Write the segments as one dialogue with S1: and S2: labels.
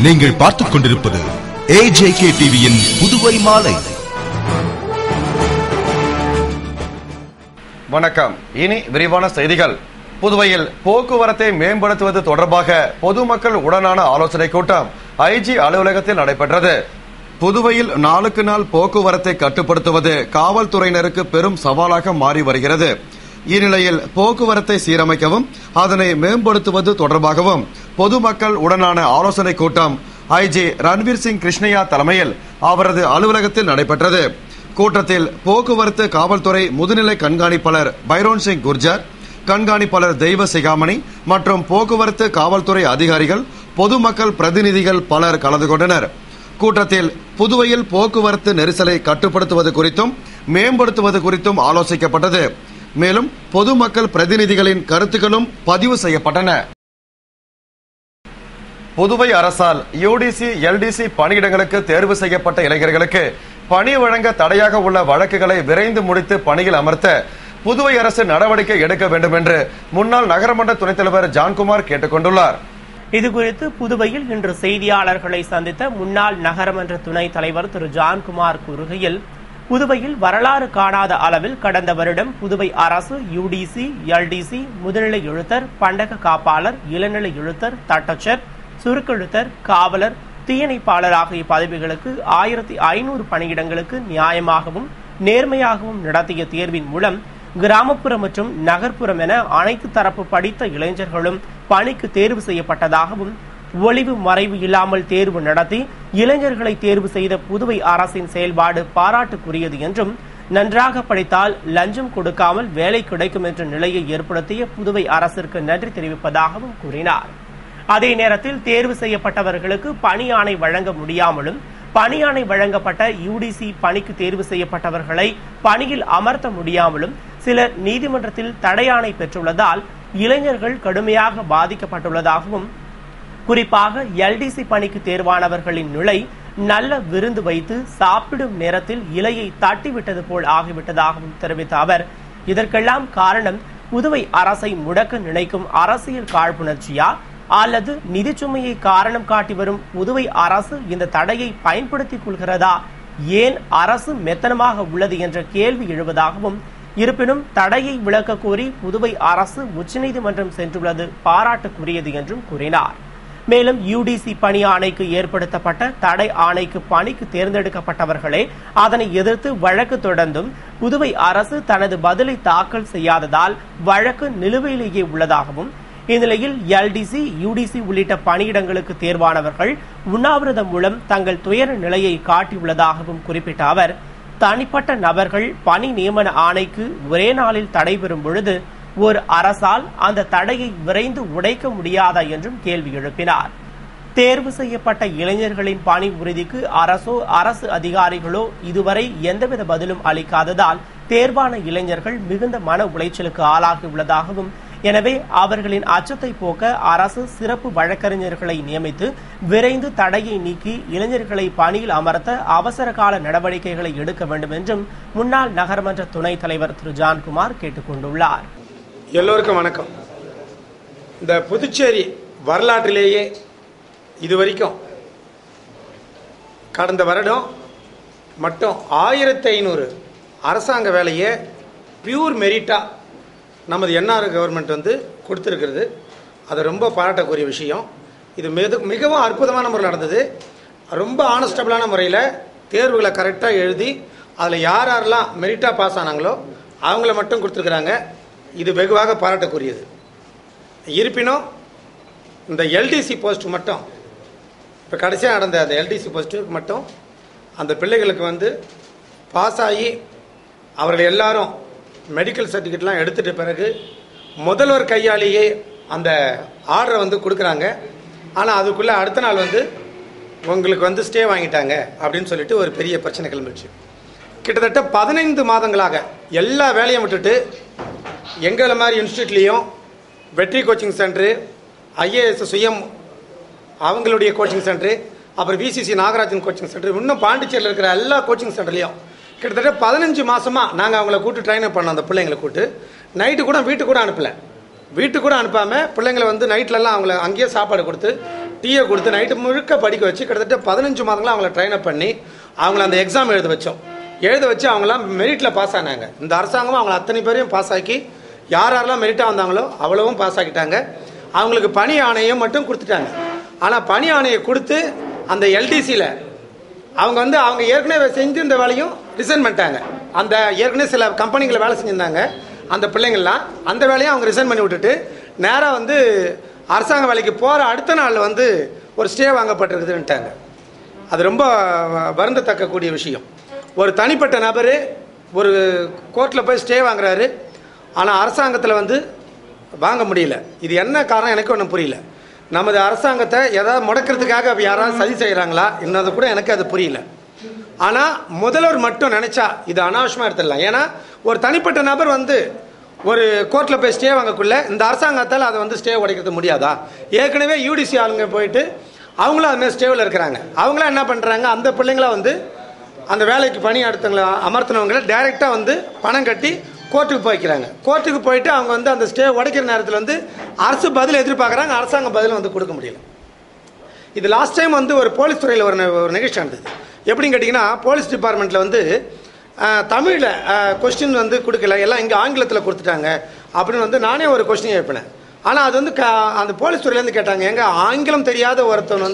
S1: நீங்கள் பார்த்துக் கொண்டிருப்பது AJK டிவியின் புதுவை மாலை.
S2: வணக்கம். இனி விரிவான செய்திகள். புதுவையில் போக்குவரத்தை மேம்படுத்துவது தொடர்பாக பொதுமக்கள் உடனான ஆலோசனை கூட்டம் ஐஜி அலுவலகத்தில் நடைபெற்றது. புதுவையில் நாளுக்கு நாள் போக்குவரத்தை கட்டுப்படுத்துவது காவல்துறையினருக்கு பெரும் சவாலாக மாறி வருகிறது. இந்நிலையில் போக்குவரத்தை சீரமைக்கவும் அதனை மேம்படுத்துவது தொடர்பாகவும் பொதுமக்கள் உடனான ஆலோசனை கூட்டம் ஐஜி ரன்வீர் சிங் கிருஷ்ணய்யா தலைமையில் அவரது அலுவலகத்தில் நடைபெற்றது. கூட்டத்தில் போக்குவரத்து காவல்துறை முதுநிலை கண்காணிப்பாளர் பைரோன் சிங் குர்ஜர், கண்காணிப்பாளர் தெய்வ சிகாமணி மற்றும் போக்குவரத்து காவல்துறை அதிகாரிகள், பொதுமக்கள் பிரதிநிதிகள் பலர் கலந்து கொண்டனர். கூட்டத்தில் புதுவையில் போக்குவரத்து நெரிசலை கட்டுப்படுத்துவது குறித்தும் மேம்படுத்துவது குறித்தும் ஆலோசிக்கப்பட்டது. மேலும் பொதுமக்கள் பிரதிநிதிகளின் கருத்துக்களும் பதிவு செய்யப்பட்டன. புதுவை அரசால் யூடிசி, எல்டிசி பணியிடங்களுக்கு தேர்வு செய்யப்பட்ட இளைஞர்களுக்கு பணி வழங்க தடையாக உள்ள வழக்குகளை விரைந்து முடித்து பணியில் அமர்த்த புதுவை அரசு நடவடிக்கை எடுக்க வேண்டும் என்று முன்னாள் நகரமன்ற துணைத் தலைவர் ஜான்குமார் கேட்டுக் கொண்டுள்ளார்.
S3: இதுகுறித்து புதுவையில் இன்று செய்தியாளர்களை சந்தித்த முன்னாள் நகரமன்ற துணைத் தலைவர் திரு ஜான்குமார் கூறுகையில், புதுவையில் வரலாறு காணாத அளவில் கடந்த வருடம் புதுவை அரசு யூடிசி, எல்டிசி, முதுநிலை எழுத்தர், பண்டக காப்பாளர், இளநிலை எழுத்தர், தட்டச்சர், சுருக்கெழுத்தர், காவலர், தீயணைப்பாளர் ஆகிய பதவிகளுக்கு 1500 பணியிடங்களுக்கு நியாயமாகவும் நேர்மையாகவும் நடத்திய தேர்வின் மூலம் கிராமப்புற மற்றும் நகர்ப்புறம் என அனைத்து தரப்பு படித்த இளைஞர்களும் பணிக்கு தேர்வு செய்யப்பட்டதாகவும், ஒளிவு மறைவு இல்லாமல் தேர்வு நடத்தி இளைஞர்களை தேர்வு செய்த புதுவை அரசின் செயல்பாடு பாராட்டுக்குரியது என்றும், நன்றாக படித்தால் லஞ்சம் கொடுக்காமல் வேலை கிடைக்கும் என்ற நிலையை ஏற்படுத்திய புதுவை அரசிற்கு நன்றி தெரிவிப்பதாகவும் கூறினார். அதே நேரத்தில் தேர்வு செய்யப்பட்டவர்களுக்கு பணி ஆணை வழங்க முடியாமலும், பணி ஆணை வழங்கப்பட்ட யூடிசி பணிக்கு தேர்வு செய்யப்பட்டவர்களை பணியில் அமர்த்த முடியாமலும் சிலர் நீதிமன்றத்தில் தடையாணை பெற்றுள்ளதால் இளைஞர்கள் கடுமையாக பாதிக்கப்பட்டுள்ளதாகவும், குறிப்பாக எல்டிசி பணிக்கு தேர்வானவர்களின் நிலை நல்ல விருந்து வைத்து சாப்பிடும் நேரத்தில் இலையை தட்டிவிட்டது போல் ஆகிவிட்டதாகவும் தெரிவித்த அவர், இதற்கெல்லாம் காரணம் புதுவை அரசை முடக்க நினைக்கும் அரசியல் காழ்ப்புணர்ச்சியா அல்லது நிதிச்சுமையை காரணம் காட்டி வரும் புதுவை அரசு இந்த தடையை பயன்படுத்திக் கொள்கிறதா, ஏன் அரசு மெத்தனமாக உள்ளது என்ற கேள்வி எழுவதாகவும், இருப்பினும் தடையை விளக்க கோரி புதுவை அரசு உச்சநீதிமன்றம் சென்றுள்ளது பாராட்டுக்குரியது என்றும் கூறினார். மேலும் யூடிசி பணி ஆணைக்கு ஏற்படுத்தப்பட்ட தடை ஆணைக்கு பணிக்கு தேர்ந்தெடுக்கப்பட்டவர்களே அதனை எதிர்த்து வழக்கு தொடர்ந்தும் புதுவை அரசு தனது பதிலை தாக்கல் செய்யாததால் வழக்கு நிலுவையிலேயே உள்ளதாகவும், இந்நிலையில் எல்டிசி, யூடிசி உள்ளிட்ட பணியிடங்களுக்கு தேர்வானவர்கள் உண்ணாவிரதம் மூலம் தங்கள் துயர நிலையை காட்டியுள்ளதாகவும் குறிப்பிட்ட அவர், தனிப்பட்ட நபர்கள் பணி நியமன ஆணைக்கு ஒரே நாளில் தடை பெறும் பொழுது ஒரு அரசால் அந்த தடையை விரைந்து உடைக்க முடியாதா என்றும் கேள்வி எழுப்பினார். தேர்வு செய்யப்பட்ட இளைஞர்களின் பணி உறுதிக்கு அரசோ அரசு அதிகாரிகளோ இதுவரை எந்தவித பதிலும் அளிக்காததால் தேர்வான இளைஞர்கள் மிகுந்த மன உளைச்சலுக்கு ஆளாகியுள்ளதாகவும், எனவே அவர்களின் அச்சத்தை போக்க அரசு சிறப்பு வழக்கறிஞர்களை நியமித்து விரைந்து தடையை நீக்கி இளைஞர்களை பணியில் அமர்த்த அவசர கால நடவடிக்கைகளை எடுக்க வேண்டும் என்றும் முன்னாள் நகரமன்ற துணைத் தலைவர் திரு ஜான்குமார் கேட்டுக் கொண்டுள்ளார்.
S4: எல்லோருக்கும் வணக்கம். இந்த புதுச்சேரி வரலாற்றிலேயே இதுவரைக்கும் கடந்த வருடம் மட்டும் 1500 அரசாங்க வேலையை பியூர் மெரிட்டா நமது என்ஆர் கவர்மெண்ட் கொடுத்துருக்கிறது. அது ரொம்ப பாராட்டக்கூடிய விஷயம். இது மிகவும் அற்புதமான முறையில் நடந்தது. ரொம்ப ஆனஸ்டபிளான முறையில் தேர்வுகளை கரெக்டாக எழுதி அதில் யார் யாரெல்லாம் மெரிட்டாக பாஸ் ஆனாங்களோ அவங்கள மட்டும் கொடுத்துருக்குறாங்க. இது வெகுவாக பாராட்டக்கூடியது. இருப்பினும் இந்த எல்டிசி போஸ்ட் மட்டும் இப்போ கடைசியாக நடந்த அந்த எல்டிசி போஸ்ட்டுக்கு மட்டும் அந்த பிள்ளைகளுக்கு பாஸ் ஆகி அவர்கள் எல்லாரும் மெடிக்கல் சர்டிஃபிகேட்லாம் எடுத்துகிட்ட பிறகு முதல்வர் கையாலேயே அந்த ஆர்டரை கொடுக்குறாங்க. ஆனால் அதுக்குள்ளே அடுத்த நாள் உங்களுக்கு ஸ்டே வாங்கிட்டாங்க அப்படின்னு சொல்லிட்டு ஒரு பெரிய பிரச்சனை கிளம்பிடுச்சு. கிட்டத்தட்ட 15 மாதங்களாக எல்லா வேலையும் விட்டுட்டு எங்களை மாதிரி இன்ஸ்டியூட்லேயும் வெற்றி கோச்சிங் சென்டரு, ஐஏஎஸ் சுயம் அவங்களுடைய கோச்சிங் சென்டரு, அப்புறம் விசிசி நாகராஜன் கோச்சிங் சென்டர், இன்னும் பாண்டிச்சேரியில் இருக்கிற எல்லா கோச்சிங் சென்டர்லையும் கிட்டத்தட்ட 15 மாதமாக நாங்கள் அவங்கள கூட்டு ட்ரைனப் பண்ணோம். அந்த பிள்ளைங்களை கூட்டு நைட்டு கூட வீட்டுக்கு கூட அனுப்பலை. வீட்டுக்கு கூட அனுப்பாமல் பிள்ளைங்களை நைட்லலாம் அவங்கள அங்கேயே சாப்பாடு கொடுத்து டீயை கொடுத்து நைட்டு முழுக்க படிக்க வச்சு கிட்டத்தட்ட 15 மாதங்களாக அவங்கள ட்ரெயின் அப் பண்ணி அவங்கள அந்த எக்ஸாம் எழுத வச்சு அவங்களாம் மெரிட்டில் பாஸ் ஆனாங்க. இந்த அரசாங்கமும் அவங்கள அத்தனை பேரையும் பாஸ் ஆக்கி யாரெல்லாம் மெரிட்டாக வந்தாங்களோ அவ்வளவும் பாஸ் ஆக்கிட்டாங்க. அவங்களுக்கு பணி ஆணையம் மட்டும் கொடுத்துட்டாங்க. ஆனால் பணி ஆணையை கொடுத்து அந்த எல்டிசியில் அவங்க ஏற்கனவே செஞ்சிருந்த வேலையும் ரிசைன் பண்ணிட்டாங்க. அந்த ஏற்கனவே சில கம்பெனிகளை வேலை செஞ்சுருந்தாங்க அந்த பிள்ளைங்கள்லாம், அந்த வேலையை அவங்க ரிசைன் பண்ணி விட்டுட்டு நேராக அரசாங்க வேலைக்கு போகிற அடுத்த நாள் ஒரு ஸ்டே வாங்கப்பட்டிருக்குதுன்ட்டாங்க. அது ரொம்ப வருந்தத்தக்கக்கூடிய விஷயம். ஒரு தனிப்பட்ட நபர் ஒரு கோர்ட்டில் போய் ஸ்டே வாங்குறாரு, ஆனால் அரசாங்கத்தில் வாங்க முடியல. இது என்ன காரணம் எனக்கு ஒன்றும் புரியல. நமது அரசாங்கத்தை ஏதாவது முடக்கிறதுக்காக யாராவது சதி செய்கிறாங்களா இன்னது கூட எனக்கு அது புரியல. ஆனால் முதல்வர் மட்டும் நினச்சா இது அனாவசியமாக எடுத்துடலாம். ஏன்னா ஒரு தனிப்பட்ட நபர் ஒரு கோர்ட்டில் போய் ஸ்டே வாங்கக்குள்ள இந்த அரசாங்கத்தால் அதை ஸ்டே உடைக்கிறது முடியாதா? ஏற்கனவே யூடிசி ஆளுங்க போயிட்டு அவங்களும் அதுமாதிரி ஸ்டேவில் இருக்கிறாங்க. அவங்களாம் என்ன பண்ணுறாங்க, அந்த பிள்ளைங்களா அந்த வேலைக்கு பணி அடுத்தவங்களை அமர்த்தினவங்களை டைரெக்டாக பணம் கட்டி கோர்ட்டுக்கு போய்க்கிறாங்க. கோர்ட்டுக்கு போயிட்டு அவங்க அந்த ஸ்டே உடைக்கிற நேரத்தில் அரசு பதில் எதிர்பார்க்குறாங்க, அரசாங்கம் பதில் கொடுக்க முடியல. இது லாஸ்ட் டைம் ஒரு போலீஸ் துறையில் ஒரு நிகழ்ச்சி நடந்தது. எப்படின்னு கேட்டிங்கன்னா, போலீஸ் டிபார்ட்மெண்ட்டில் தமிழில் கொஸ்டின் கொடுக்கல, எல்லாம் இங்கே ஆங்கிலத்தில் கொடுத்துட்டாங்க அப்படின்னு நானே ஒரு கொஸ்டின் எழுப்பினேன். ஆனால் அது அந்த போலீஸ் துறையிலேருந்து கேட்டாங்க, எங்க ஆங்கிலம் தெரியாத ஒருத்தன்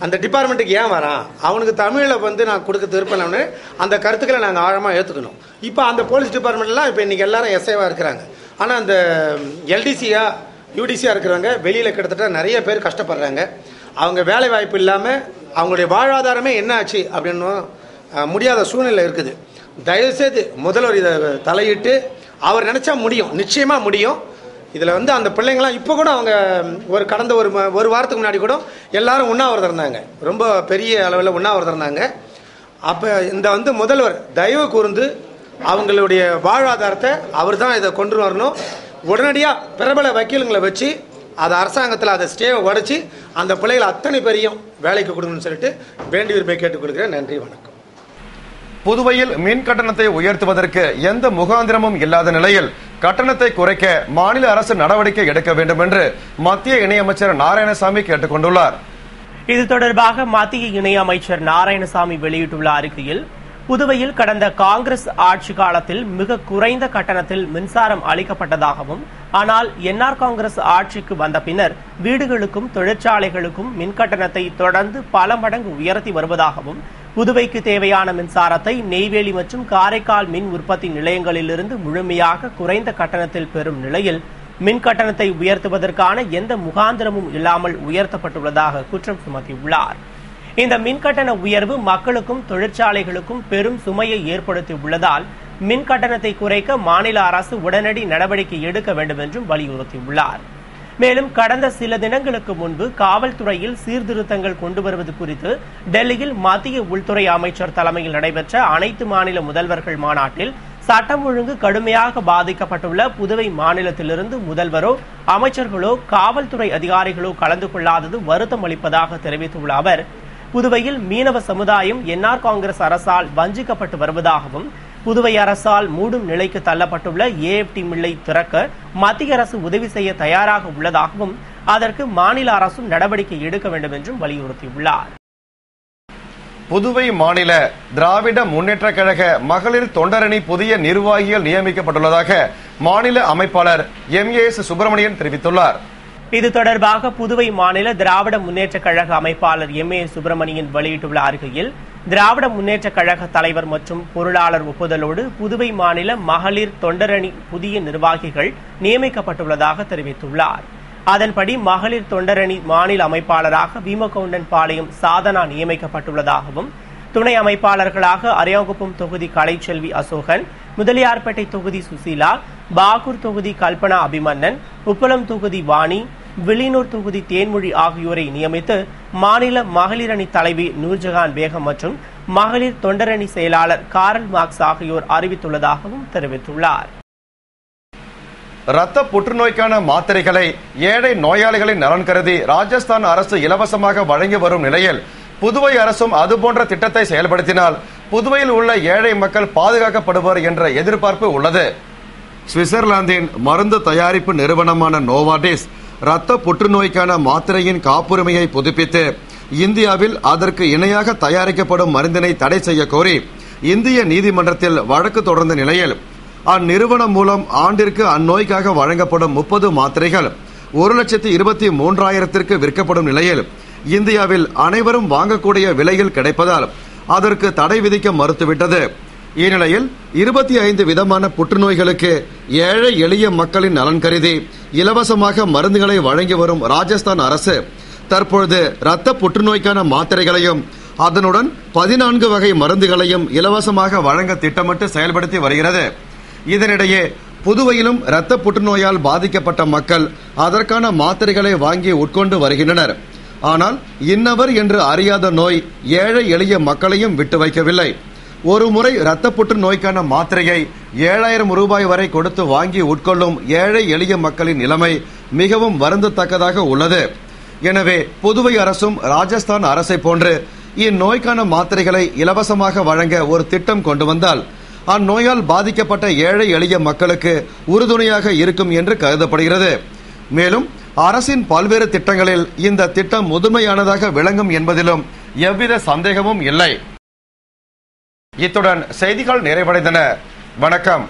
S4: அந்த டிபார்ட்மெண்ட்டுக்கு ஏன் வரான், அவனுக்கு தமிழில் நான் கொடுக்க திருப்பணும்னு அந்த கருத்துக்களை நாங்கள் ஆழமாக ஏற்றுக்கணும். இப்போ அந்த போலீஸ் டிபார்ட்மெண்ட்லாம் இப்போ இன்றைக்கி எல்லாரும் எஸ்ஐவாக இருக்கிறாங்க. ஆனால் அந்த யூடிசியாக இருக்கிறவங்க வெளியில் கிட்டத்தட்ட நிறைய பேர் கஷ்டப்படுறாங்க. அவங்க வேலை வாய்ப்பு இல்லாமல் அவங்களுடைய வாழ்வாதாரமே என்ன ஆச்சு அப்படின்னு முடியாத சூழ்நிலை இருக்குது. தயவுசெய்து முதல்வர் இதை தலையிட்டு அவர் நினச்சா முடியும், நிச்சயமாக முடியும். இதில் அந்த பிள்ளைங்களாம் இப்போ கூட அவங்க கடந்த ஒரு வாரத்துக்கு முன்னாடி கூட எல்லாரும் உண்ணாவிரதம் இருந்தாங்க, ரொம்ப பெரிய அளவில் உண்ணாவிரதம் இருந்தாங்க. அப்போ இந்த முதல்வர் தயவு கூர்ந்து அவங்களுடைய வாழ்வாதாரத்தை அவர் தான் இதை கொண்டு வரணும். உடனடியாக பிரபல வக்கீலுங்களை வச்சு அதை அரசாங்கத்தில் அதை ஸ்டேவை உடைச்சி அந்த பிள்ளைகளை அத்தனை பேரையும் வேலைக்கு கொடுக்கணும்னு சொல்லிட்டு வேண்டி விரும்பி கேட்டுக்கொள்கிறேன். நன்றி, வணக்கம்.
S2: புதுவையில் மின் கட்டணத்தை உயர்த்துவதற்கு எந்த முகாந்திரமும் இல்லாத நிலையில் கட்டணத்தை குறைக்க மாநில அரசு நடவடிக்கை எடுக்க வேண்டும் என்று மத்திய இணையமைச்சர் நாராயணசாமி கேட்டுக் கொண்டுள்ளார்.
S3: இது தொடர்பாக மத்திய இணையமைச்சர் நாராயணசாமி வெளியிட்டுள்ள அறிக்கையில், புதுவையில் கடந்த காங்கிரஸ் ஆட்சி காலத்தில் மிக குறைந்த கட்டணத்தில் மின்சாரம் அளிக்கப்பட்டதாகவும், ஆனால் என்ஆர் காங்கிரஸ் ஆட்சிக்கு வந்த பின்னர் வீடுகளுக்கும் தொழிற்சாலைகளுக்கும் மின் கட்டணத்தை தொடர்ந்து பல மடங்கு உயர்த்தி வருவதாகவும், புதுவைக்கு தேவையான மின்சாரத்தை நெய்வேலி மற்றும் காரைக்கால் மின் உற்பத்தி நிலையங்களிலிருந்து முழுமையாக குறைந்த கட்டணத்தில் பெறும் நிலையில் மின் கட்டணத்தை உயர்த்துவதற்கான எந்த முகாந்திரமும் இல்லாமல் உயர்த்தப்பட்டுள்ளதாக குற்றம் சுமத்தியுள்ளார். இந்த மின்கட்டண உயர்வு மக்களுக்கும் தொழிற்சாலைகளுக்கும் பெரும் சுமையை ஏற்படுத்தி உள்ளதால் மின் கட்டணத்தை குறைக்க மாநில அரசு உடனடி நடவடிக்கை எடுக்க வேண்டும் என்றும் வலியுறுத்தியுள்ளார். மேலும் கடந்த சில தினங்களுக்கு முன்பு காவல்துறையில் சீர்திருத்தங்கள் கொண்டு வருவது குறித்து டெல்லியில் மத்திய உள்துறை அமைச்சர் தலைமையில் நடைபெற்ற அனைத்து மாநில முதல்வர்கள் மாநாட்டில் சட்டம் ஒழுங்கு கடுமையாக பாதிக்கப்பட்டுள்ள புதுவை மாநிலத்திலிருந்து முதல்வரோ அமைச்சர்களோ காவல்துறை அதிகாரிகளோ கலந்து கொள்ளாதது வருத்தம் அளிப்பதாக தெரிவித்துள்ள அவர், புதுவையில் மீனவ சமுதாயம் என்ஆர் காங்கிரஸ் அரசால் வஞ்சிக்கப்பட்டு வருவதாகவும், புதுவை அரசால் மூடும் நிலைக்கு தள்ளப்பட்டுள்ள ஏஎப்டி மில்லை திறக்க மத்திய அரசு உதவி செய்ய தயாராக உள்ளதாகவும், அதற்கு மாநில அரசும் நடவடிக்கை எடுக்க வேண்டும் என்றும் வலியுறுத்தியுள்ளார்.
S2: புதுவை மாநில திராவிட முன்னேற்ற கழக மகளிர் தொண்டரணி புதிய நிர்வாகிகள் நியமிக்கப்பட்டுள்ளதாக மாநில அமைப்பாளர் எம்.ஏ.எஸ். சுப்பிரமணியன் தெரிவித்துள்ளார்.
S3: இது தொடர்பாக புதுவை மாநில திராவிட முன்னேற்ற கழக அமைப்பாளர் எம்.ஏ.எஸ். சுப்பிரமணியன் வெளியிட்டுள்ள அறிக்கையில், திராவிட முன்னேற்ற கழக தலைவர் மற்றும் பொருளாளர் ஒப்புதலோடு புதுவை மாநில மகளிர் தொண்டரணி புதிய நிர்வாகிகள் நியமிக்கப்பட்டுள்ளதாக தெரிவித்துள்ளார். அதன்படி மகளிர் தொண்டரணி மாநில அமைப்பாளராக வீமகவுண்டன் பாளையம் சாதனா நியமிக்கப்பட்டுள்ளதாகவும், துணை அமைப்பாளர்களாக அரியாங்குப்பம் தொகுதி கலைச்செல்வி அசோகன், முதலியார்பேட்டை தொகுதி சுசீலா, பாகூர் தொகுதி கல்பனா அபிமன்னன், உப்பளம் தொகுதி வாணி, வில்லியனூர் தொகுதி தேன்மொழி ஆகியோரை நியமித்து மாநில மகளிர் அணி தலைவி நூர்ஜஹான் பேகம் மற்றும் மகளிர் தொண்டரணி செயலாளர் காரல் மார்க்ஸ் ஆகியோர் அறிவித்துள்ளதாகவும் தெரிவித்துள்ளார்.
S2: இரத்த புற்றுநோய்க்கான மாத்திரைகளை ஏழை நோயாளிகளின் நலன் கருதி ராஜஸ்தான் அரசு இலவசமாக வழங்கி வரும் நிலையில் புதுவை அரசும் அதுபோன்ற திட்டத்தை செயல்படுத்தினால் புதுவையில் உள்ள ஏழை மக்கள் பாதுகாக்கப்படுவர் என்ற எதிர்பார்ப்பு உள்ளது. சுவிட்சர்லாந்தின் மருந்து தயாரிப்பு நிறுவனமான நோவார்டிஸ் இரத்த புற்றுநோய்க்கான மாத்திரையின் காப்புரிமையை புதுப்பித்து இந்தியாவில் அதற்கு இணையாக தயாரிக்கப்படும் மருந்தினை தடை செய்ய கோரி இந்திய நீதிமன்றத்தில் வழக்கு தொடர்ந்த நிலையில் அந்நிறுவனம் மூலம் ஆண்டிற்கு அந்நோய்க்காக வழங்கப்படும் 30 மாத்திரைகள் 1,23,000 விற்கப்படும் நிலையில் இந்தியாவில் அனைவரும் வாங்கக்கூடிய விலையில் கிடைப்பதால் அதற்கு தடை விதிக்க மறுத்துவிட்டது. இந்நிலையில் 25 விதமான புற்றுநோய்களுக்கு ஏழை எளிய மக்களின் நலன் கருதி இலவசமாக மருந்துகளை வழங்கி வரும் ராஜஸ்தான் அரசு தற்பொழுது இரத்த புற்றுநோய்க்கான மாத்திரைகளையும் அதனுடன் 14 வகை மருந்துகளையும் இலவசமாக வழங்க திட்டமிட்டு செயல்படுத்தி வருகிறது. இதனிடையே புதுவையிலும் இரத்த புற்றுநோயால் பாதிக்கப்பட்ட மக்கள் அதற்கான மாத்திரைகளை வாங்கி உட்கொண்டு வருகின்றனர். ஆனால் இன்னவர் என்று அறியாத நோய் ஏழை எளிய மக்களையும் விட்டு வைக்கவில்லை. ஒரு முறை இரத்த புற்றுநோய்க்கான மாத்திரையை 7,000 ரூபாய் வரை கொடுத்து வாங்கி உட்கொள்ளும் ஏழை எளிய மக்களின் நிலைமை மிகவும் வருந்தத்தக்கதாக உள்ளது. எனவே புதுவை அரசும் ராஜஸ்தான் அரசை போன்று இந்நோய்க்கான மாத்திரைகளை இலவசமாக வழங்க ஒரு திட்டம் கொண்டு வந்தால் அந்நோயால் பாதிக்கப்பட்ட ஏழை எளிய மக்களுக்கு உறுதுணையாக இருக்கும் என்று கருதப்படுகிறது. மேலும் அரசின் பல்வேறு திட்டங்களில் இந்த திட்டம் முதுமையானதாக விளங்கும் என்பதிலும் எவ்வித சந்தேகமும் இல்லை. இத்துடன் செய்திகள் நிறைவடைந்தன. வணக்கம்.